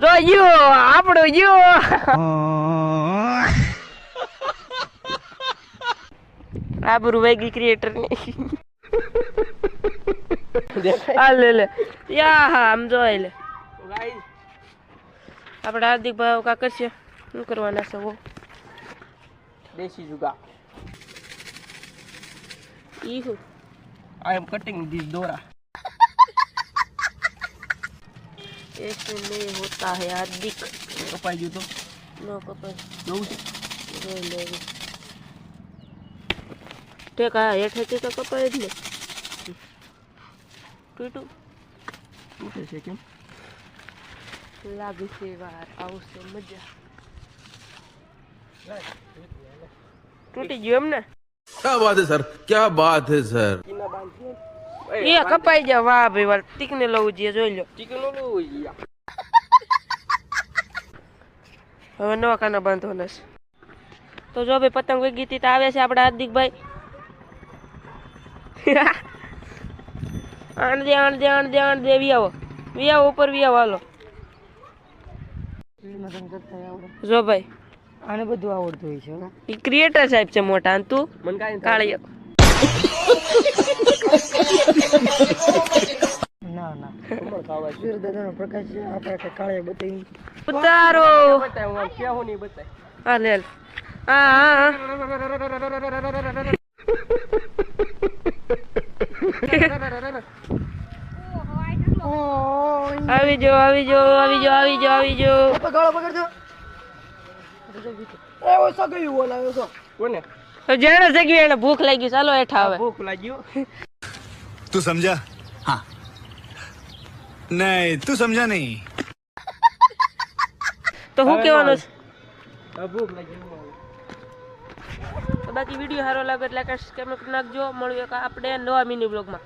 જો યો આપણો યો આબરૂ વેગી ક્રિએટર ની આ લે લે યા હા આમ જો લે ગાઈસ આપણે હાર્દિક ભાઈ કા કરશે શું કરવાના છે વો દેશી જુગા ઈહુ I am cutting this dora ऐसे नहीं होता है हार्दिक कपाई जो तो नो कपाई लो ले ठीक है हेठे तो कपाई જ ને ટૂટું ટૂટે છે કેમ લાગે છે વાર આવશે મજા ટૂટી ગયો એમ ને क्या बात है सर क्या बात है सर એ કપાઈ જા વાહ ભાઈ વાહ ટીક ને લઉં જોઈએ જોઈ લો ટીક નો લઉં જોઈએ હવે નવા કાના બાંધવાના છે તો જો ભાઈ પતંગ વેગી તી આવે છે આપડા હાર્દિકભાઈ આણ દે વી આવો ઉપર વી આવો હાલો જો ભાઈ આને બધું આવડતું હોય છે ઈ ક્રિએટર સાહેબ છે મોટા અને તું મન કાળી ના ના સૂર્ય દાદાનો પ્રકાશ છે આપણે કે કાળે બતાવી ઉતારો બતાવ હું કેવું નહીં બતાય હા લે હા આવી જો ગાળો પકડજો એ ઓસો ગયું ઓલાયો છો કોને જેણે જગ્યા એને ભૂખ લાગી ચાલો હેઠા આવે ભૂખ લાગ્યું तू समझा हाँ नहीं तू समझा नहीं તો હું કહેવાનું છે ભૂખ લાગ્યું તો બાકી વિડીયો સારો લાગે એટલે કે નાખજો મળ્યું આપણે નવા મિની બ્લોગમાં